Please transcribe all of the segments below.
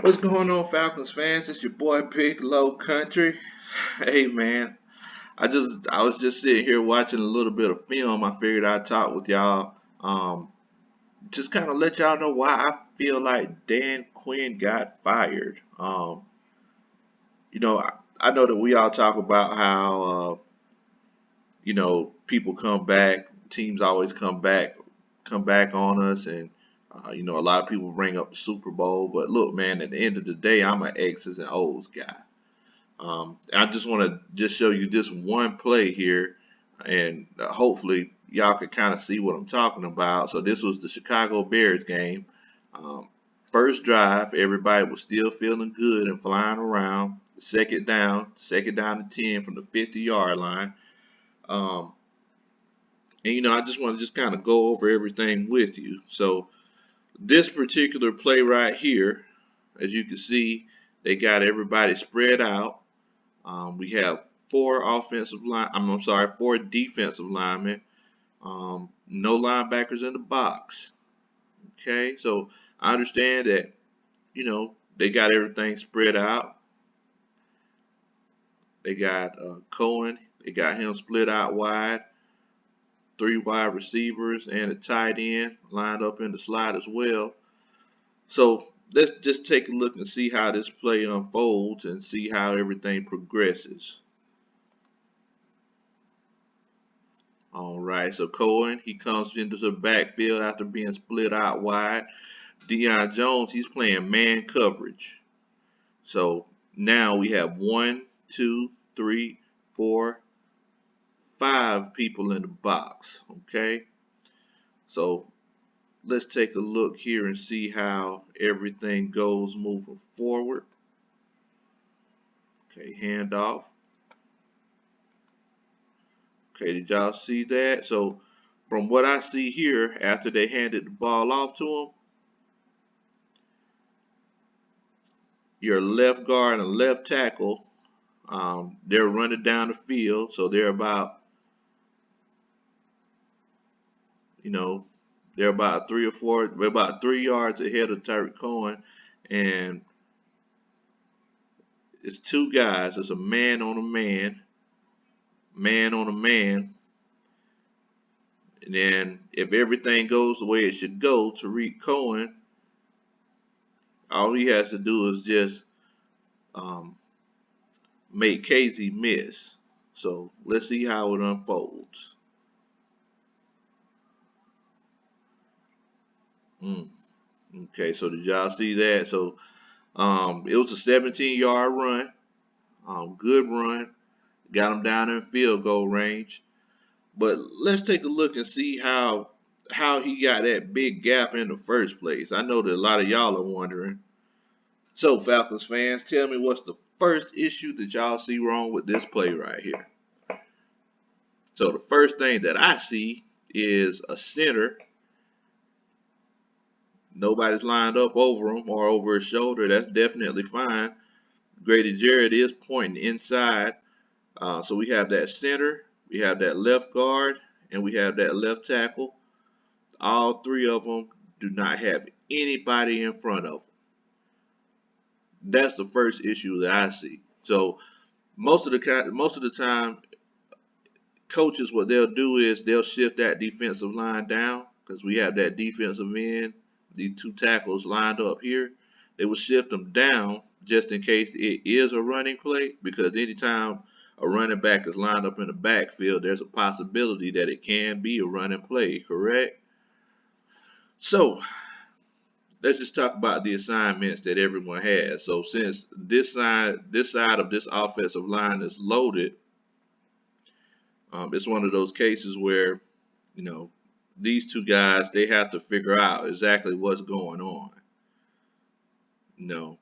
What's going on, Falcons fans? It's your boy Big Low Country. Hey man, I was just sitting here watching a little bit of film. I figured I'd talk with y'all. Just kind of let y'all know why I feel like Dan Quinn got fired. I know that we all talk about how people come back, teams always come back on us, and a lot of people bring up the Super Bowl. But look, man, at the end of the day, I'm an X's and O's guy. I just want to just show you this one play here, and hopefully y'all can kind of see what I'm talking about. So this was the Chicago Bears game. Um, First drive, everybody was still feeling good and flying around. Second down to 10 from the 50-yard line. Um, and I just want to just kind of go over everything with you. So this particular play right here, as you can see, they got everybody spread out. We have four defensive linemen. No linebackers in the box. Okay, so I understand that they got everything spread out. They got Cohen. They got him split out wide. Three wide receivers and a tight end lined up in the slot as well. So let's just take a look and see how this play unfolds and see how everything progresses. All right, so Cohen, he comes into the backfield after being split out wide. Deion Jones, he's playing man coverage. So now we have one, two, three, four, five people in the box. Okay, so let's take a look here and see how everything goes moving forward. Okay, handoff. Okay, did y'all see that? So from what I see here, after they handed the ball off to him, your left guard and left tackle, they're running down the field, so you know, they're about they're about 3 yards ahead of Tyreek Cohen, and it's two guys. It's a man on a man, man on a man, and then if everything goes the way it should go, Tariq Cohen, all he has to do is just um, make Casey miss. So let's see how it unfolds. Mm. Okay, so did y'all see that? So it was a 17-yard run, good run, got him down in field goal range. But let's take a look and see how he got that big gap in the first place. I know that a lot of y'all are wondering. So Falcons fans, tell me what's the first issue that y'all see wrong with this play right here. So the first thing that I see is a center. Nobody's lined up over him or over his shoulder. That's definitely fine. Grady Jarrett is pointing inside. So we have that center, we have that left guard, and we have that left tackle. All three of them do not have anybody in front of them. That's the first issue that I see. So most of the time, coaches what they'll do is they'll shift that defensive line down because we have that defensive end, these two tackles lined up here. They will shift them down just in case it is a running play because anytime a running back is lined up in the backfield, there's a possibility that it can be a running play, correct? So let's just talk about the assignments that everyone has. So since this side of this offensive line is loaded, it's one of those cases where you know these two guys they have to figure out exactly what's going on. You know,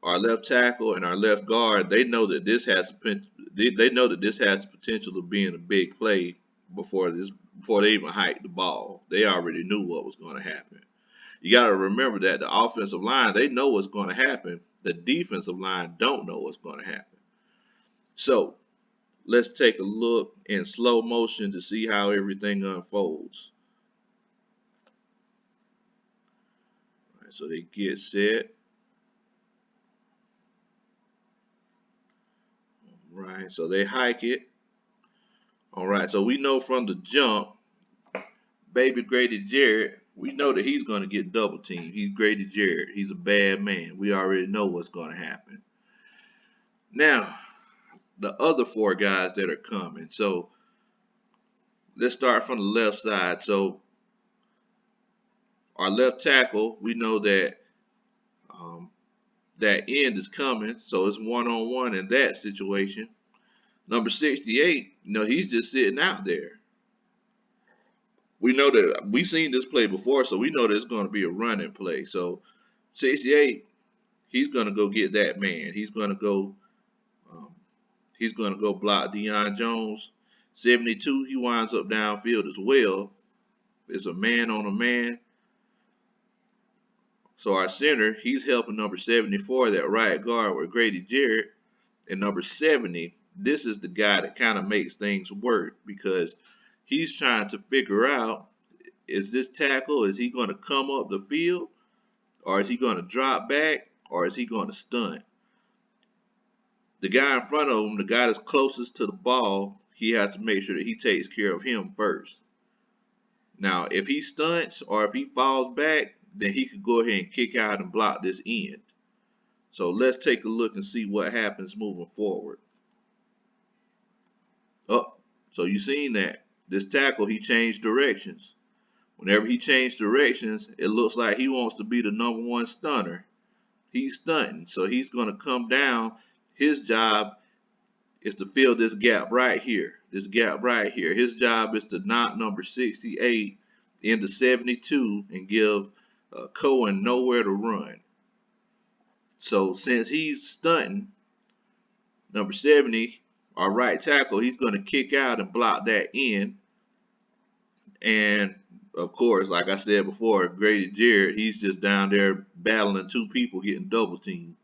our left tackle and our left guard they know that they know that this has the potential of being a big play before they even hiked the ball. They already knew what was going to happen. You got to remember that the offensive line they know what's going to happen. The defensive line don't know what's going to happen. So let's take a look in slow motion to see how everything unfolds. All right, so they get set. right, so they hike it. All right, so we know from the jump, baby Grady Jarrett, we know that he's going to get double teamed. He's Grady Jarrett. He's a bad man. We already know what's going to happen. Now, the other four guys that are coming. So let's start from the left side. So our left tackle, we know that um, that end is coming. So it's one-on-one in that situation. Number 68, he's just sitting out there. We know that we've seen this play before, so we know there's going to be a running play. So 68, he's going to go get that man. Um, he's going to go block Deion Jones. 72, he winds up downfield as well. It's a man on a man. So our center, he's helping number 74, that right guard with Grady Jarrett. And number 70, this is the guy that kind of makes things work because he's trying to figure out, is this tackle, is he going to come up the field, or is he going to drop back, or is he going to stunt? The guy in front of him, the guy that's closest to the ball, he has to make sure that he takes care of him first. Now, if he stunts or if he falls back, then he could go ahead and kick out and block this end. So let's take a look and see what happens moving forward. Oh, so you seen that. This tackle, he changed directions. Whenever he changed directions, it looks like he wants to be the number one stunner. He's stunting, so he's going to come down. His job is to fill this gap right here. This gap right here. His job is to knock number 68 into 72 and give Cohen nowhere to run. So since he's stunting, number 70, our right tackle, he's going to kick out and block that in. And of course, like I said before, Grady Jarrett, he's just down there battling two people getting double teamed.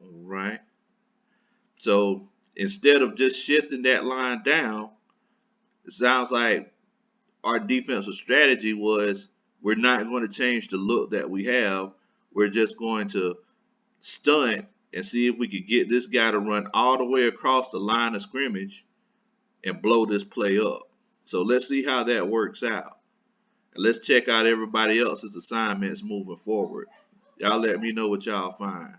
All right. So instead of just shifting that line down, it sounds like our defensive strategy was we're not going to change the look that we have. We're just going to stunt and see if we could get this guy to run all the way across the line of scrimmage and blow this play up. So let's see how that works out. And let's check out everybody else's assignments moving forward. Y'all let me know what y'all find.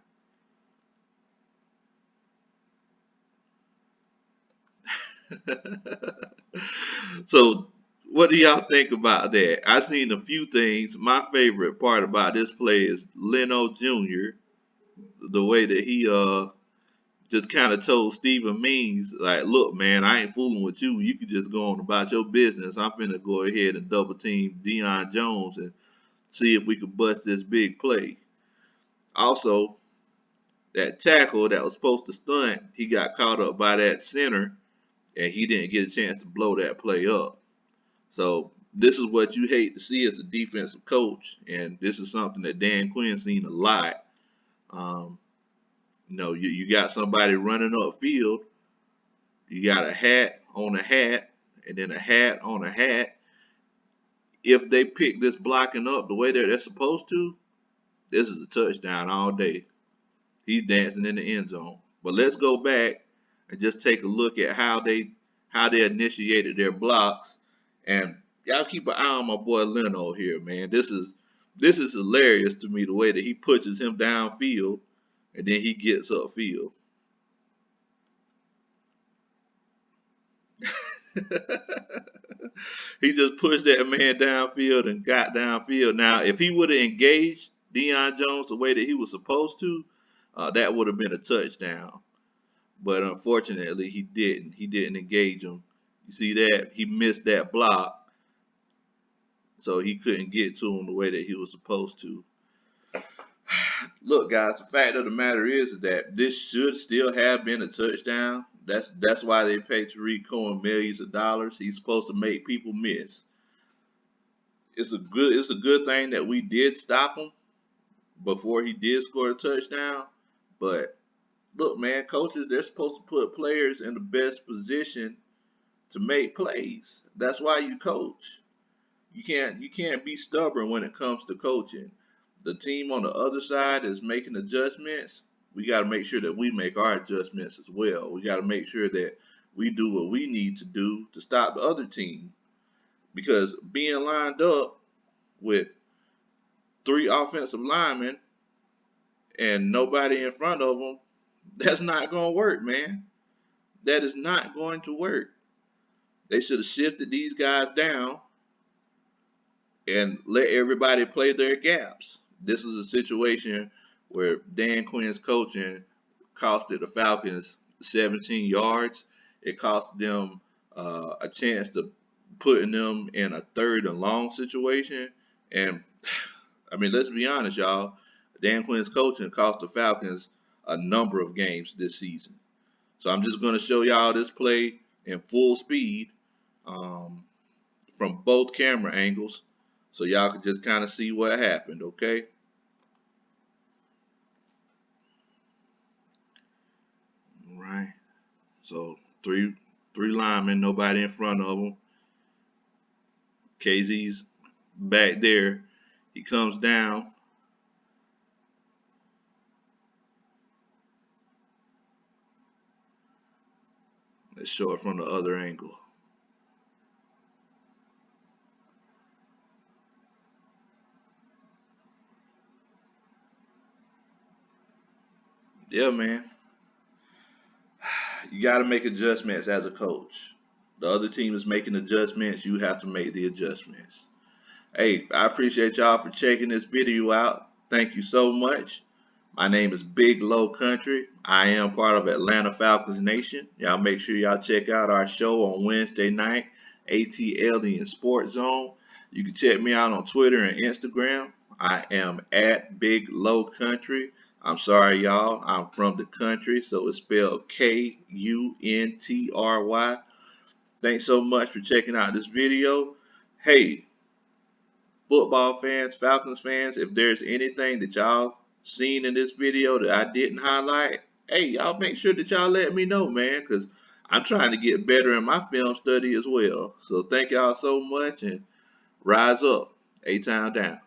So what do y'all think about that? I've seen a few things. My favorite part about this play is Leno Jr., the way that he just kind of told Stephen Means, like, look, man, I ain't fooling with you. You can just go on about your business. I'm finna go ahead and double team Deion Jones and see if we can bust this big play. Also, that tackle that was supposed to stunt, he got caught up by that center and he didn't get a chance to blow that play up. So this is what you hate to see as a defensive coach, and this is something that Dan Quinn seen a lot. Um, you got somebody running upfield. You got a hat on a hat, and then a hat on a hat. If they pick this blocking up the way that they're supposed to, this is a touchdown all day. He's dancing in the end zone. But let's go back and just take a look at how they initiated their blocks. And y'all keep an eye on my boy Leno here, man. This is hilarious to me, the way that he pushes him downfield and then he gets upfield. He just pushed that man downfield and got downfield. Now, if he would have engaged Deion Jones the way that he was supposed to, that would have been a touchdown. But unfortunately, he didn't. He didn't engage him. You see that? He missed that block, so he couldn't get to him the way that he was supposed to. Look, guys, the fact of the matter is that this should still have been a touchdown. That's why they pay Tariq Cohen millions of dollars. He's supposed to make people miss. It's a good thing that we did stop him before he did score a touchdown. But look, man, coaches, they're supposed to put players in the best position to make plays. That's why you coach. You can't be stubborn when it comes to coaching. The team on the other side is making adjustments. we got to make sure that we make our adjustments as well. We got to make sure that we do what we need to do to stop the other team, because being lined up with three offensive linemen and nobody in front of them, that's not going to work, man. That is not going to work. They should have shifted these guys down and let everybody play their gaps. This is a situation where Dan Quinn's coaching costed the Falcons 17 yards. It cost them a chance to putting them in a third and long situation. And I mean, let's be honest, y'all. Dan Quinn's coaching cost the Falcons a number of games this season. So I'm just going to show y'all this play in full speed. Um, from both camera angles, so y'all can just kind of see what happened, okay? All right. So three linemen, nobody in front of them. KZ's back there. He comes down. Let's show it from the other angle. Yeah, man. You got to make adjustments as a coach. The other team is making adjustments. You have to make the adjustments. Hey, I appreciate y'all for checking this video out. Thank you so much. My name is Big Low Country. I am part of Atlanta Falcons Nation. Y'all make sure y'all check out our show on Wednesday night, ATL and Sports Zone. You can check me out on Twitter and Instagram. I am at Big Low Country. I'm sorry, y'all. I'm from the country, so it's spelled Kuntry. Thanks so much for checking out this video. Hey, football fans, Falcons fans, if there's anything that y'all seen in this video that I didn't highlight, hey, y'all make sure that y'all let me know, man, because I'm trying to get better in my film study as well. So thank y'all so much, and rise up. A-Town down.